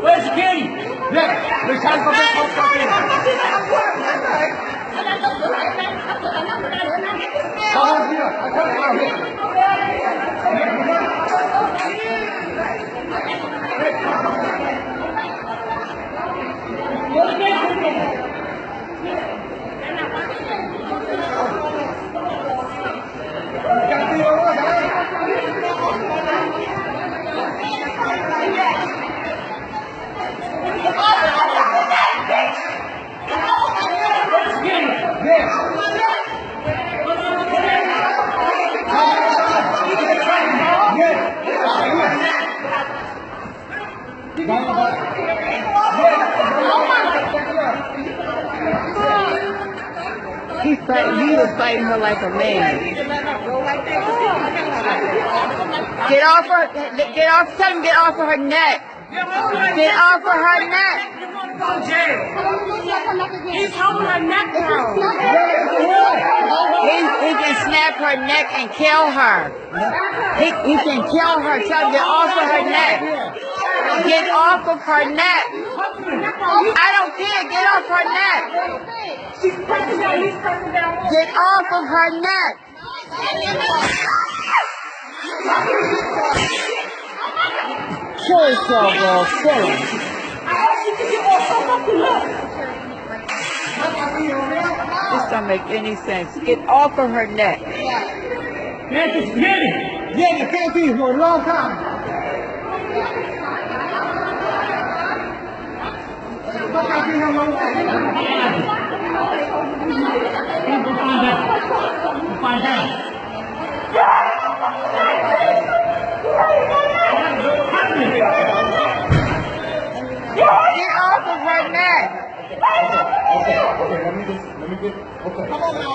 Where's the kitty? Look, we're trying to go back home for dinner. Oh, here. I come out here. He was fighting her like a man. Get off her, tell him get off of her neck. Get off of her neck. He's holding her neck down. He can snap her neck and kill her. He can kill her. Tell him get off of her neck. Get off of her neck. I don't care. Get off her neck. She's pressing down. He's pressing down. Get off of her neck. Kill yourself, girl. Kill him. This don't make any sense. Get off of her neck. Get it. Yeah, you can't be for a long time. Find out. Get off of her neck. Okay, let me get, okay. Come on now.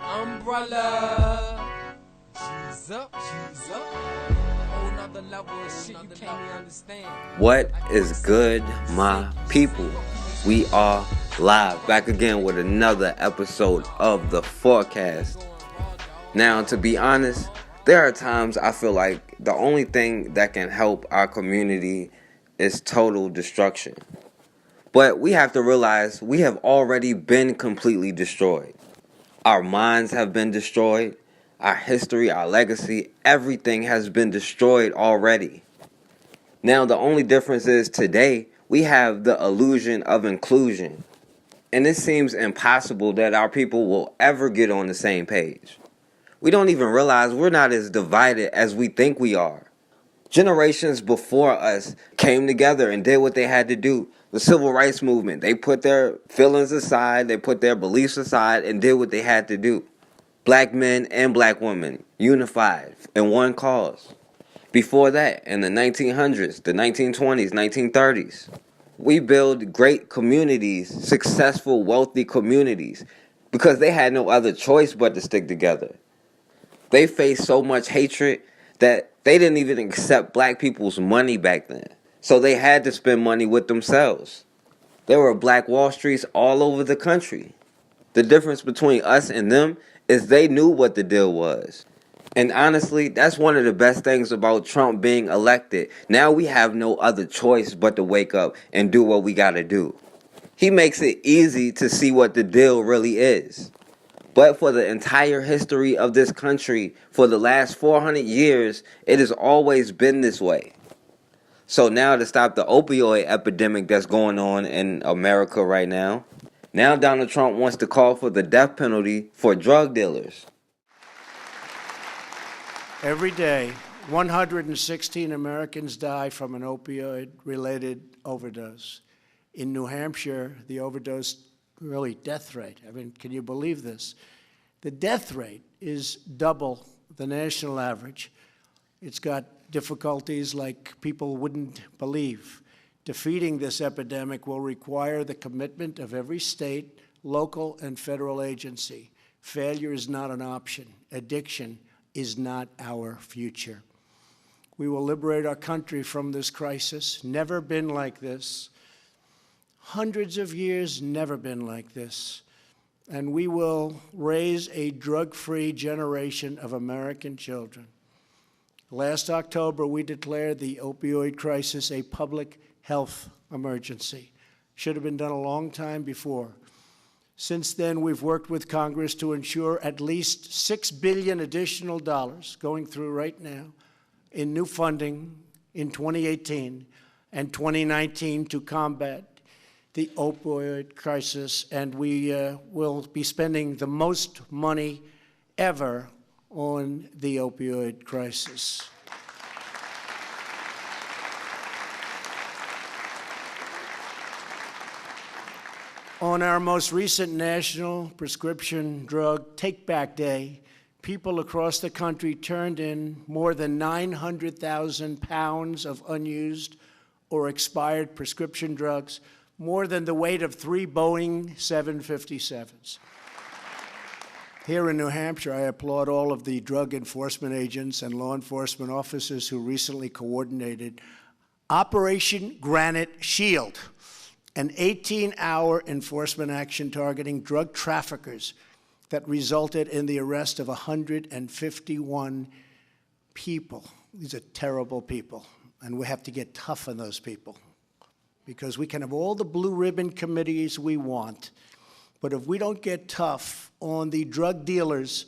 Umbrella. She's up. Whole nother level of shit you can't even understand. What is good, my people? We are live, back again with another episode of The Forecast. Now, to be honest, there are times I feel like the only thing that can help our community is total destruction. But we have to realize we have already been completely destroyed. Our minds have been destroyed. Our history, our legacy, everything has been destroyed already. Now, the only difference is today we have the illusion of inclusion. And it seems impossible that our people will ever get on the same page. We don't even realize we're not as divided as we think we are. Generations before us came together and did what they had to do. The civil rights movement, they put their feelings aside, they put their beliefs aside and did what they had to do. Black men and black women unified in one cause. Before that, in the 1900s, the 1920s, 1930s, we built great communities, successful, wealthy communities, because they had no other choice but to stick together. They faced so much hatred that they didn't even accept black people's money back then. So they had to spend money with themselves. There were black Wall Streets all over the country. The difference between us and them is they knew what the deal was. And honestly, that's one of the best things about Trump being elected. Now we have no other choice but to wake up and do what we gotta do. He makes it easy to see what the deal really is. But for the entire history of this country, for the last 400 years, it has always been this way. So now to stop the opioid epidemic that's going on in America right now, now Donald Trump wants to call for the death penalty for drug dealers. Every day, 116 Americans die from an opioid-related overdose. In New Hampshire, the overdose really death rate. I mean, can you believe this? The death rate is double the national average. It's got difficulties like people wouldn't believe. Defeating this epidemic will require the commitment of every state, local, and federal agency. Failure is not an option. Addiction is not our future. We will liberate our country from this crisis. Never been like this. hundreds of years, never been like this. And we will raise a drug-free generation of American children. Last October, we declared the opioid crisis a public health emergency. Should have been done a long time before. Since then, we've worked with Congress to ensure at least $6 billion additional dollars going through right now in new funding in 2018 and 2019 to combat the opioid crisis, and we will be spending the most money ever on the opioid crisis. On our most recent National Prescription Drug Take-Back Day, people across the country turned in more than 900,000 pounds of unused or expired prescription drugs, more than the weight of 3 Boeing 757s. Here in New Hampshire, I applaud all of the drug enforcement agents and law enforcement officers who recently coordinated Operation Granite Shield, an 18-hour enforcement action targeting drug traffickers that resulted in the arrest of 151 people. These are terrible people, and we have to get tough on those people, because we can have all the blue ribbon committees we want, but if we don't get tough on the drug dealers,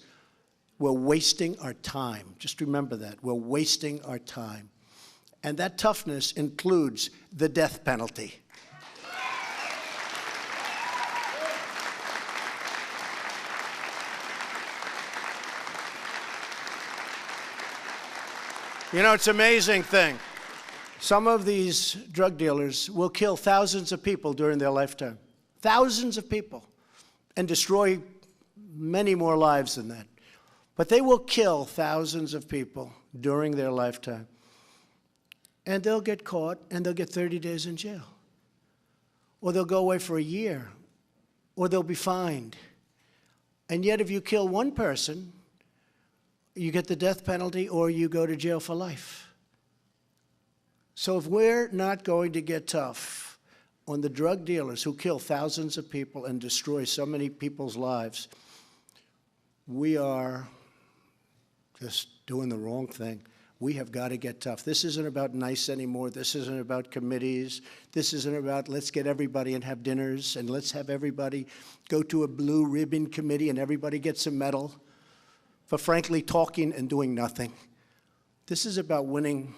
we're wasting our time. Just remember that. We're wasting our time. And that toughness includes the death penalty. You know, it's an amazing thing. Some of these drug dealers will kill thousands of people during their lifetime. Thousands of people. And destroy many more lives than that. But they will kill thousands of people during their lifetime. And they'll get caught, and they'll get 30 days in jail. Or they'll go away for a year. Or they'll be fined. And yet if you kill one person, you get the death penalty or you go to jail for life. So if we're not going to get tough on the drug dealers who kill thousands of people and destroy so many people's lives, we are just doing the wrong thing. We have got to get tough. This isn't about nice anymore. This isn't about committees. This isn't about let's get everybody and have dinners and let's have everybody go to a blue ribbon committee and everybody gets a medal for frankly talking and doing nothing. This is about winning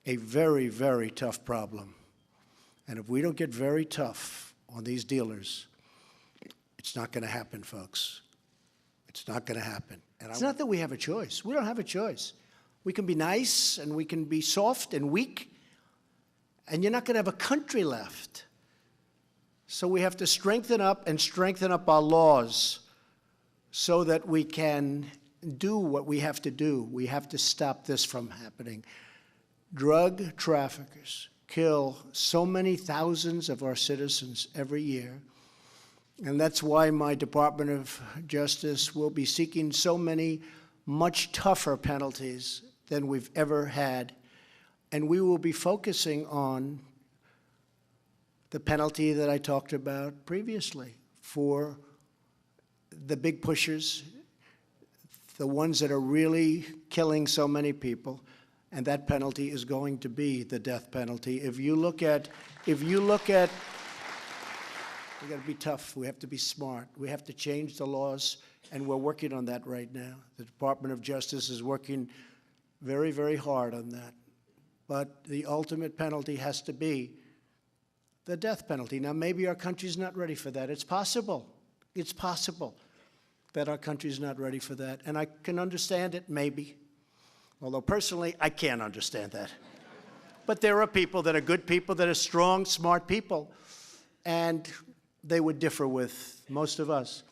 a very, very tough problem. And if we don't get very tough on these dealers, it's not going to happen, folks. It's not going to happen. And it's not that we have a choice. We don't have a choice. We can be nice and we can be soft and weak, and you're not going to have a country left. So we have to strengthen up our laws so that we can do what we have to do. We have to stop this from happening. Drug traffickers kill so many thousands of our citizens every year, and that's why my Department of Justice will be seeking so many much tougher penalties than we've ever had, and we will be focusing on the penalty that I talked about previously for the big pushers, the ones that are really killing so many people, and that penalty is going to be the death penalty. We got to be tough. We have to be smart. We have to change the laws, and we're working on that right now. The Department of Justice is working very, very hard on that. But the ultimate penalty has to be the death penalty. Now, maybe our country's not ready for that. It's possible. It's possible that our country's not ready for that. And I can understand it, maybe. Although personally, I can't understand that. But there are people that are good people, that are strong, smart people, and they would differ with most of us.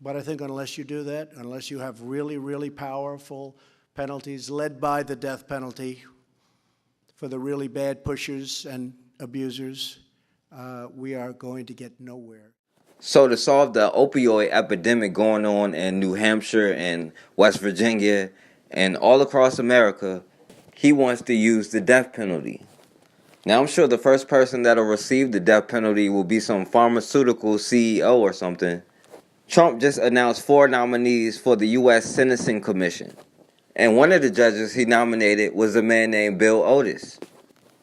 But I think unless you do that, unless you have really, really powerful penalties led by the death penalty for the really bad pushers and abusers, we are going to get nowhere. So to solve the opioid epidemic going on in New Hampshire and West Virginia and all across America, he wants to use the death penalty. Now, I'm sure the first person that'll receive the death penalty will be some pharmaceutical CEO or something. Trump just announced 4 nominees for the U.S. Sentencing Commission. And one of the judges he nominated was a man named Bill Otis.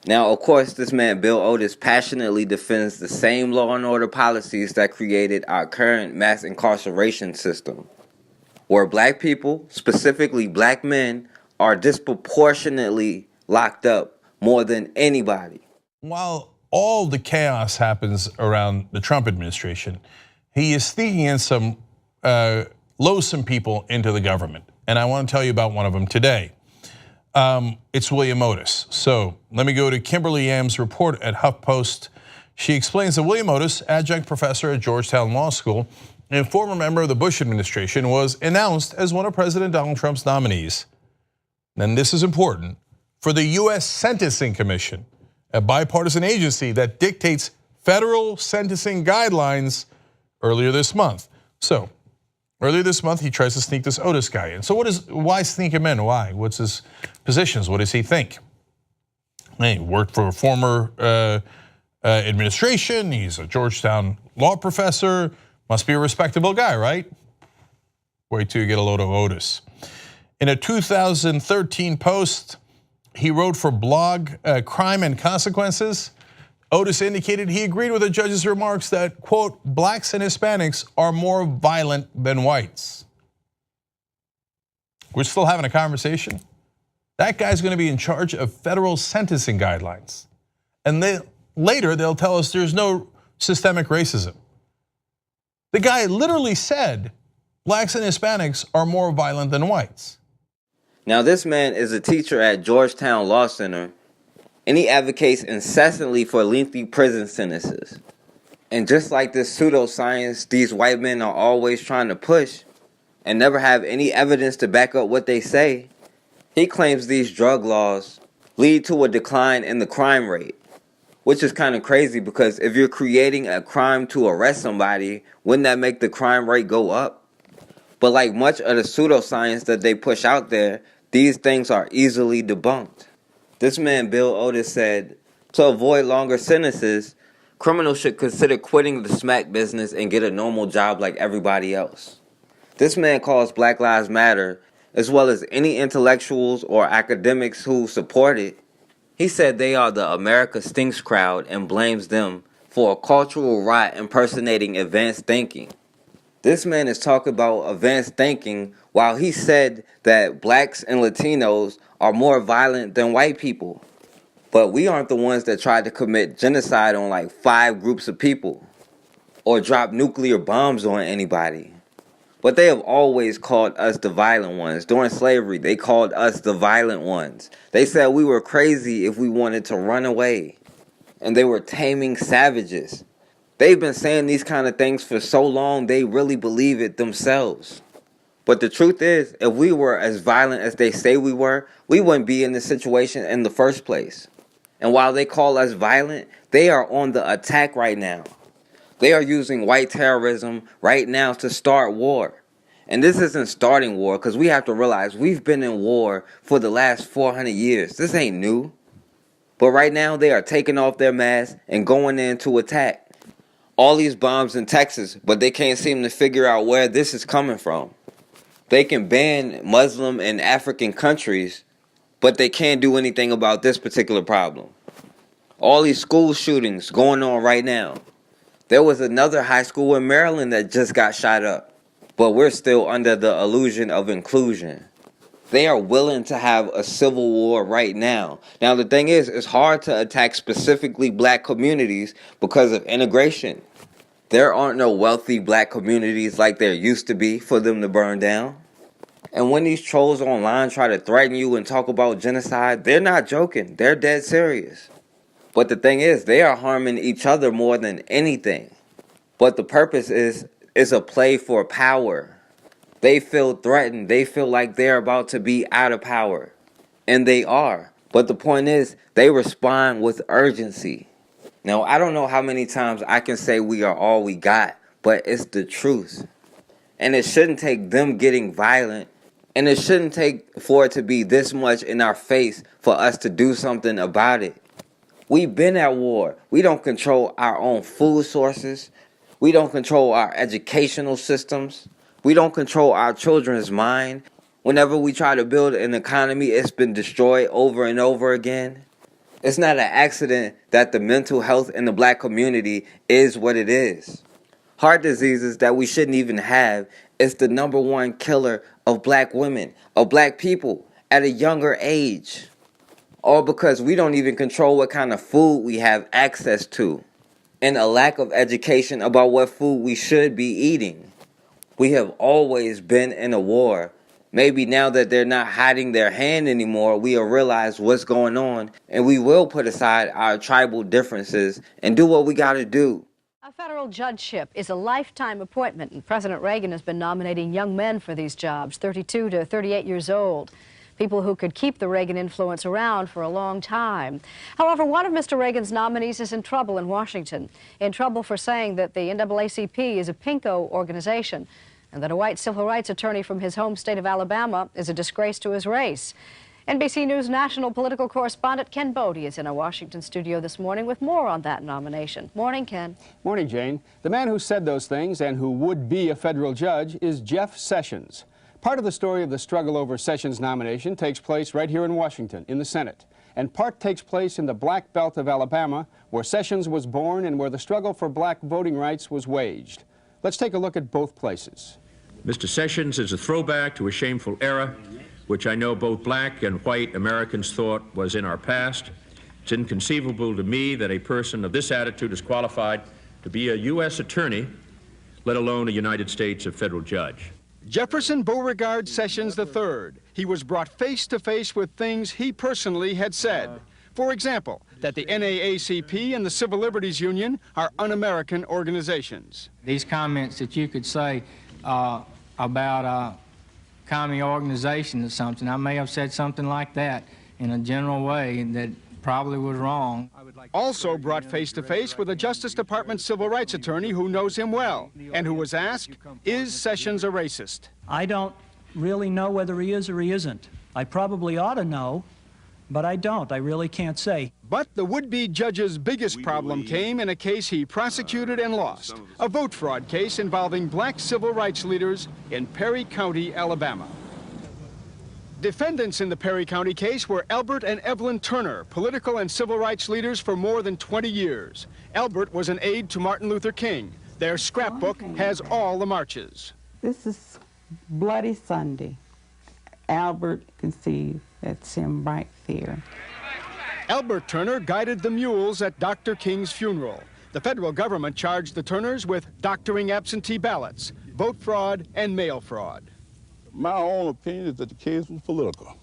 Now, of course, this man, Bill Otis, passionately defends the same law and order policies that created our current mass incarceration system, where black people, specifically black men, are disproportionately locked up more than anybody. While all the chaos happens around the Trump administration, he is sneaking in some loathsome people into the government. And I want to tell you about one of them today. It's William Otis. So let me go to Kimberly Yam's report at HuffPost. She explains that William Otis, adjunct professor at Georgetown Law School and former member of the Bush administration, was announced as one of President Donald Trump's nominees. And this is important, for the U.S. Sentencing Commission, a bipartisan agency that dictates federal sentencing guidelines earlier this month. So earlier this month, he tries to sneak this Otis guy in. So why sneak him in? Why? What's his positions? What does he think? He worked for a former administration. He's a Georgetown law professor. Must be a respectable guy, right? Wait till you get a load of Otis. In a 2013 post, he wrote for blog Crime and Consequences. Otis indicated he agreed with the judge's remarks that, quote, blacks and Hispanics are more violent than whites. We're still having a conversation. That guy's gonna be in charge of federal sentencing guidelines. And later they'll tell us there's no systemic racism. The guy literally said blacks and Hispanics are more violent than whites. Now, this man is a teacher at Georgetown Law Center, and he advocates incessantly for lengthy prison sentences. And just like this pseudoscience these white men are always trying to push and never have any evidence to back up what they say, he claims these drug laws lead to a decline in the crime rate, which is kind of crazy because if you're creating a crime to arrest somebody, wouldn't that make the crime rate go up? But like much of the pseudoscience that they push out there, these things are easily debunked. This man, Bill Otis, said, to avoid longer sentences, criminals should consider quitting the smack business and get a normal job like everybody else. This man calls Black Lives Matter, as well as any intellectuals or academics who support it. He said they are the America Stinks crowd and blames them for a cultural rot impersonating advanced thinking. This man is talking about advanced thinking while he said that blacks and Latinos are more violent than white people. But we aren't the ones that tried to commit genocide on like 5 groups of people or drop nuclear bombs on anybody. But they have always called us the violent ones. During slavery, they called us the violent ones. They said we were crazy if we wanted to run away. And they were taming savages. They've been saying these kind of things for so long, they really believe it themselves. But the truth is, if we were as violent as they say we were, we wouldn't be in this situation in the first place. And while they call us violent, they are on the attack right now. They are using white terrorism right now to start war. And this isn't starting war, because we have to realize we've been in war for the last 400 years. This ain't new. But right now, they are taking off their masks and going in to attack. All these bombs in Texas, but they can't seem to figure out where this is coming from. They can ban Muslim and African countries, but they can't do anything about this particular problem. All these school shootings going on right now. There was another high school in Maryland that just got shot up, but we're still under the illusion of inclusion. They are willing to have a civil war right now. Now, the thing is, it's hard to attack specifically black communities because of integration. There aren't no wealthy black communities like there used to be for them to burn down. And when these trolls online try to threaten you and talk about genocide, they're not joking. They're dead serious. But the thing is, they are harming each other more than anything. But the purpose is a play for power. They feel threatened. They feel like they're about to be out of power. And they are. But the point is, they respond with urgency. Now, I don't know how many times I can say we are all we got, but it's the truth. And it shouldn't take them getting violent, and it shouldn't take for it to be this much in our face for us to do something about it. We've been at war. We don't control our own food sources. We don't control our educational systems. We don't control our children's mind. Whenever we try to build an economy, it's been destroyed over and over again. It's not an accident that the mental health in the black community is what it is. Heart diseases that we shouldn't even have is the #1 killer of black women, of black people at a younger age. All because we don't even control what kind of food we have access to, and a lack of education about what food we should be eating. We have always been in a war. Maybe now that they're not hiding their hand anymore, we'll realize what's going on, and we will put aside our tribal differences and do what we gotta do. A federal judgeship is a lifetime appointment, and President Reagan has been nominating young men for these jobs, 32 to 38 years old. People who could keep the Reagan influence around for a long time. However, one of Mr. Reagan's nominees is in trouble in Washington, in trouble for saying that the NAACP is a pinko organization, and that a white civil rights attorney from his home state of Alabama is a disgrace to his race. NBC News national political correspondent Ken Bodie is in our Washington studio this morning with more on that nomination. Morning, Ken. Morning, Jane. The man who said those things and who would be a federal judge is Jeff Sessions. Part of the story of the struggle over Sessions' nomination takes place right here in Washington, in the Senate. And part takes place in the Black Belt of Alabama, where Sessions was born and where the struggle for black voting rights was waged. Let's take a look at both places. Mr. Sessions is a throwback to a shameful era, which I know both black and white Americans thought was in our past. It's inconceivable to me that a person of this attitude is qualified to be a U.S. attorney, let alone a United States federal judge. Jefferson Beauregard Sessions III. He was brought face to face with things he personally had said. For example, that the NAACP and the Civil Liberties Union are un-American organizations. These comments that you could say about a commie organization or something, I may have said something like that in a general way that probably was wrong. Also brought face to face with a Justice Department civil rights attorney who knows him well and who was asked, is Sessions a racist? I don't really know whether he is or he isn't. I probably ought to know, but I don't. I really can't say. But the would-be judge's biggest problem came in a case he prosecuted and lost, a vote fraud case involving black civil rights leaders in Perry County, Alabama. Defendants in the Perry County case were Albert and Evelyn Turner, political and civil rights leaders for more than 20 years. Albert was an aide to Martin Luther King. Their scrapbook has all the marches. This is Bloody Sunday. Albert conceived. That's him right there. Albert Turner guided the mules at Dr. King's funeral. The federal government charged the Turners with doctoring absentee ballots, vote fraud, and mail fraud. My own opinion is that the case was political.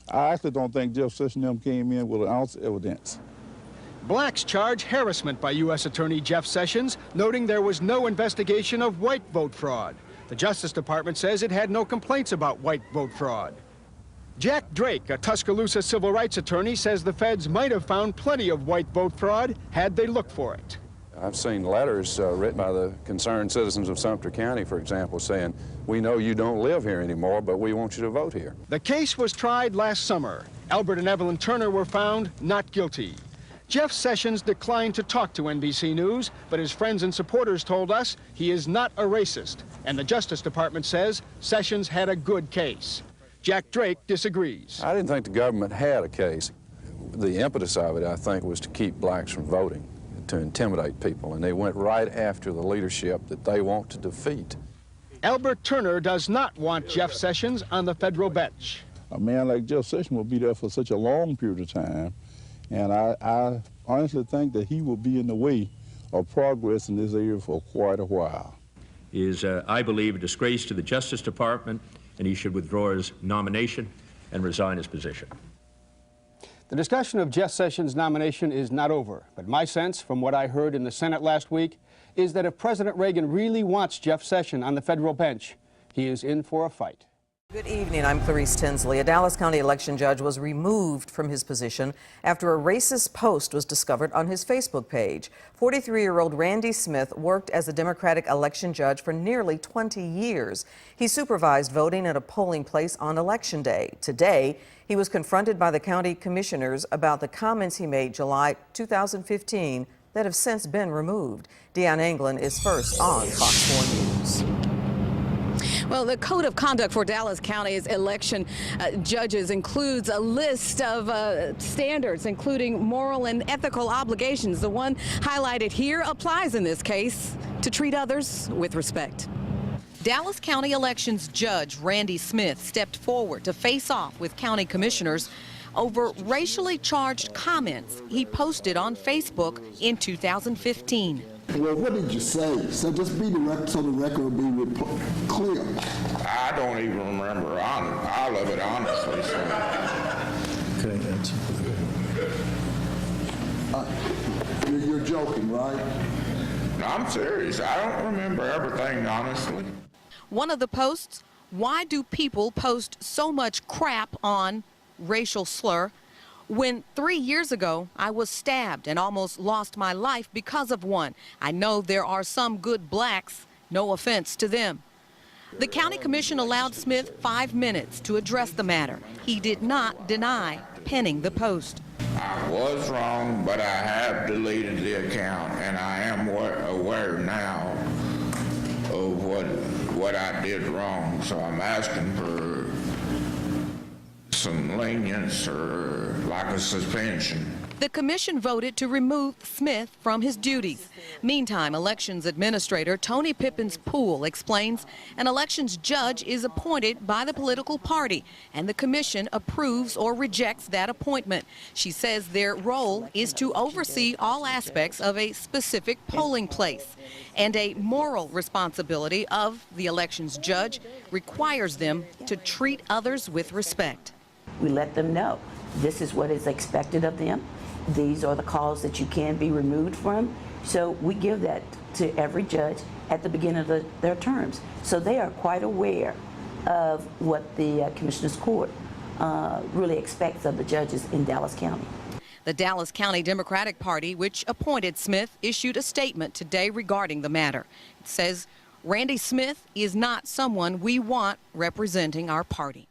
I actually don't think Jeff Sessions and them came in with an ounce of evidence. Blacks charge harassment by U.S. Attorney Jeff Sessions, noting there was no investigation of white vote fraud. The Justice Department says it had no complaints about white vote fraud. Jack Drake, a Tuscaloosa civil rights attorney, says the feds might have found plenty of white vote fraud had they looked for it. I've seen letters written by the concerned citizens of Sumter County, for example, saying, we know you don't live here anymore, but we want you to vote here. The case was tried last summer. Albert and Evelyn Turner were found not guilty. Jeff Sessions declined to talk to NBC News, but his friends and supporters told us he is not a racist, and the Justice Department says Sessions had a good case. Jack Drake disagrees. I didn't think the government had a case. The impetus of it, I think, was to keep blacks from voting, to intimidate people, and they went right after the leadership that they want to defeat. Albert Turner does not want Jeff Sessions on the federal bench. A man like Jeff Sessions will be there for such a long period of time, and I honestly think that he will be in the way of progress in this area for quite a while. He is, I believe, a disgrace to the Justice Department, and he should withdraw his nomination and resign his position. The discussion of Jeff Sessions' nomination is not over, but my sense, from what I heard in the Senate last week, is that if President Reagan really wants Jeff Sessions on the federal bench, he is in for a fight. Good evening, I'm Clarice Tinsley. A Dallas County election judge was removed from his position after a racist post was discovered on his Facebook page. 43-year-old Randy Smith worked as a Democratic election judge for nearly 20 years. He supervised voting at a polling place on Election Day. Today, he was confronted by the county commissioners about the comments he made July 2015 that have since been removed. Deanne Anglin is first on Fox 4 News. Well, the code of conduct for Dallas County's election judges includes a list of standards, including moral and ethical obligations. The one highlighted here applies in this case: to treat others with respect. Dallas County elections judge Randy Smith stepped forward to face off with county commissioners over racially charged comments he posted on Facebook in 2015. Well, what did you say? So just be direct so the record will be clear. I don't even remember. I'll live it honestly. So. Okay, that's you're joking, right? No, I'm serious. I don't remember everything, honestly. One of the posts: why do people post so much crap on racial slur when 3 years ago I was stabbed and almost lost my life because of one? I know there are some good blacks, no offense to them. The county commission allowed Smith 5 minutes to address the matter. He did not deny penning the post. I was wrong, but I have deleted the account, and I am aware now of what I did wrong. So I'm asking for some lenience or like a suspension. The commission voted to remove Smith from his duties. Meantime, elections administrator Tony Pippins-Poole explains an elections judge is appointed by the political party, and the commission approves or rejects that appointment. She says their role is to oversee all aspects of a specific polling place, and a moral responsibility of the elections judge requires them to treat others with respect. We let them know this is what is expected of them. These are the calls that you can be removed from. So we give that to every judge at the beginning of their terms. So they are quite aware of what the Commissioners Court really expects of the judges in Dallas County. The Dallas County Democratic Party, which appointed Smith, issued a statement today regarding the matter. It says, Randy Smith is not someone we want representing our party.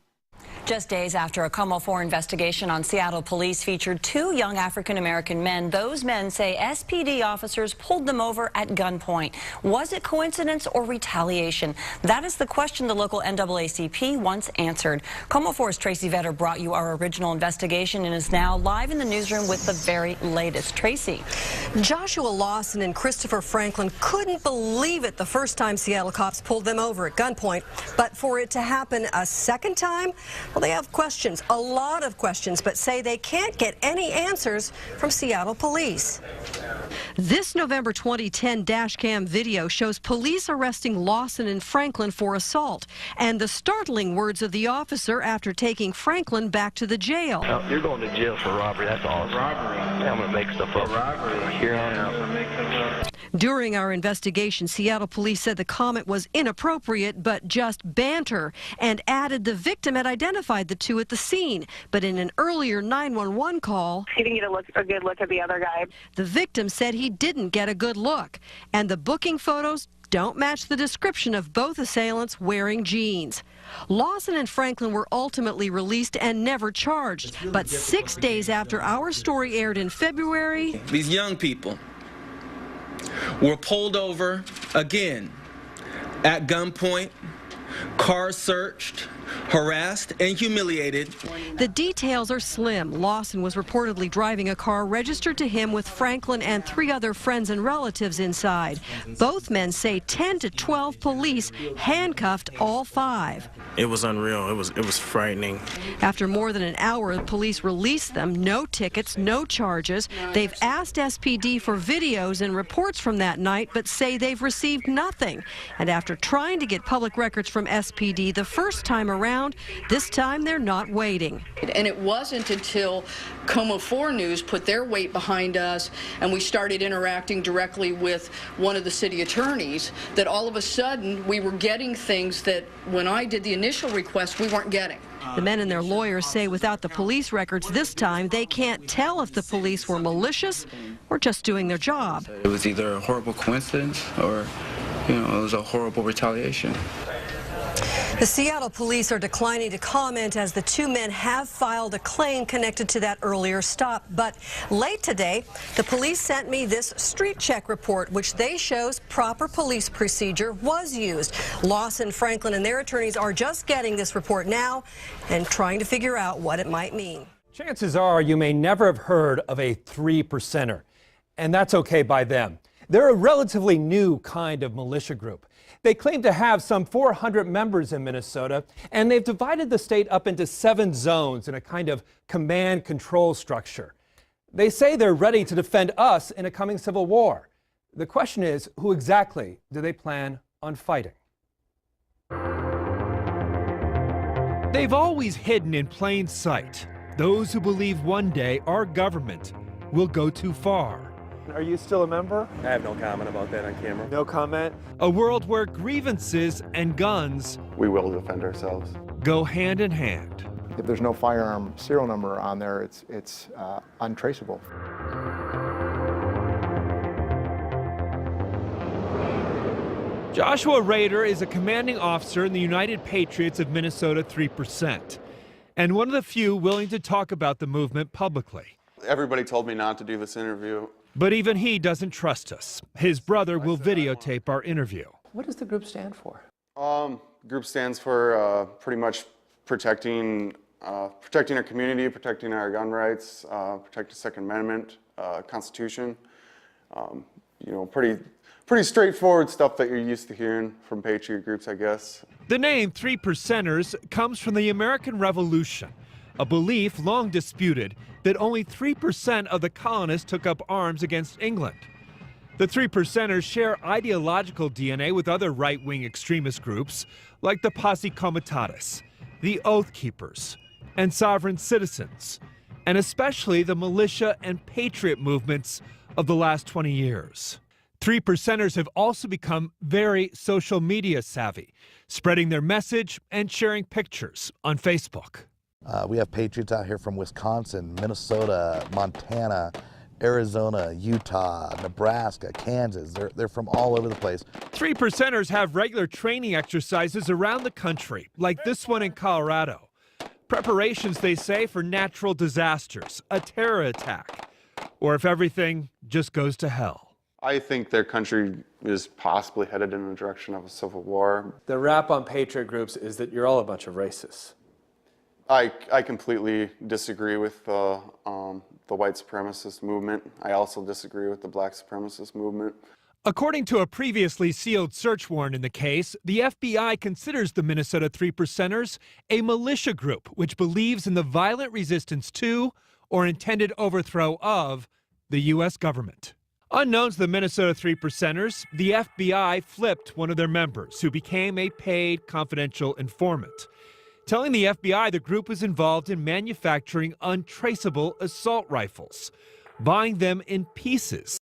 Just days after a Como 4 investigation on Seattle police featured 2 young African-American men, those men say SPD officers pulled them over at gunpoint. Was it coincidence or retaliation? That is the question the local NAACP once answered. Como 4's Tracy Vetter brought you our original investigation and is now live in the newsroom with the very latest. Tracy. Joshua Lawson and Christopher Franklin couldn't believe it the first time Seattle cops pulled them over at gunpoint, but for it to happen a second time, well, they have questions, a lot of questions, but say they can't get any answers from Seattle police. This November 2010 dashcam video shows police arresting Lawson and Franklin for assault, and the startling words of the officer after taking Franklin back to the jail. No, you're going to jail for robbery, that's all. Robbery? I'm going to make stuff up. Robbery. Here on out. During our investigation, Seattle police said the comment was inappropriate but just banter, and added the victim had identified the 2 at the scene. But in an earlier 911 call, He didn't get a good look at the other guy. the victim said he didn't get a good look, and the booking photos don't match the description of both assailants wearing jeans. Lawson and Franklin were ultimately released and never charged, but 6 days after our story aired in February, these young people were pulled over again at gunpoint, cars searched, harassed and humiliated. The details are slim. Lawson was reportedly driving a car registered to him with Franklin and 3 other friends and relatives inside. Both men say 10 to 12 police handcuffed all 5. It was unreal. It was frightening. After more than an hour, the police released them. No tickets, no charges. They've asked SPD for videos and reports from that night, but say they've received nothing. And after trying to get public records from SPD the first time around, around. This time they're not waiting. And it wasn't until Como 4 News put their weight behind us and we started interacting directly with one of the city attorneys that all of a sudden we were getting things that when I did the initial request we weren't getting. The men and their lawyers say without the police records this time, they can't tell if the police were malicious or just doing their job. It was either a horrible coincidence or, it was a horrible retaliation. The Seattle police are declining to comment as the two men have filed a claim connected to that earlier stop. But late today, the police sent me this street check report, which they shows proper police procedure was used. Lawson, Franklin, and their attorneys are just getting this report now and trying to figure out what it might mean. Chances are you may never have heard of a 3%er, and that's okay by them. They're a relatively new kind of militia group. They claim to have some 400 members in Minnesota, and they've divided the state up into 7 zones in a kind of command control structure. They say they're ready to defend us in a coming civil war. The question is, who exactly do they plan on fighting? They've always hidden in plain sight. Those who believe one day our government will go too far. Are you still a member? I have no comment about that on camera. No comment? A world where grievances and guns We will defend ourselves. go hand in hand. If there's no firearm serial number on there, it's untraceable. Joshua Rader is a commanding officer in the United Patriots of Minnesota 3%, and one of the few willing to talk about the movement publicly. Everybody told me not to do this interview. But even he doesn't trust us. His brother will videotape our interview. What does the group stand for? Group stands for pretty much protecting our community, protecting our gun rights, protect the Second Amendment, Constitution. Pretty straightforward stuff that you're used to hearing from patriot groups, I guess. The name 3%ers comes from the American Revolution, a belief long disputed that only 3% of the colonists took up arms against England. The 3%ers share ideological DNA with other right-wing extremist groups like the Posse Comitatus, the Oath Keepers, and Sovereign Citizens, and especially the militia and patriot movements of the last 20 years. 3%ers have also become very social media savvy, spreading their message and sharing pictures on Facebook. We have patriots out here from Wisconsin, Minnesota, Montana, Arizona, Utah, Nebraska, Kansas. They're from all over the place. 3%ers have regular training exercises around the country, like this one in Colorado. Preparations, they say, for natural disasters, a terror attack, or if everything just goes to hell. I think their country is possibly headed in the direction of a civil war. The rap on patriot groups is that you're all a bunch of racists. I completely disagree with the white supremacist movement. I also disagree with the black supremacist movement. According to a previously sealed search warrant in the case, the FBI considers the Minnesota 3%ers a militia group which believes in the violent resistance to or intended overthrow of the U.S. government. Unknown to the Minnesota 3%ers, the FBI flipped one of their members who became a paid confidential informant, telling the FBI the group was involved in manufacturing untraceable assault rifles, buying them in pieces.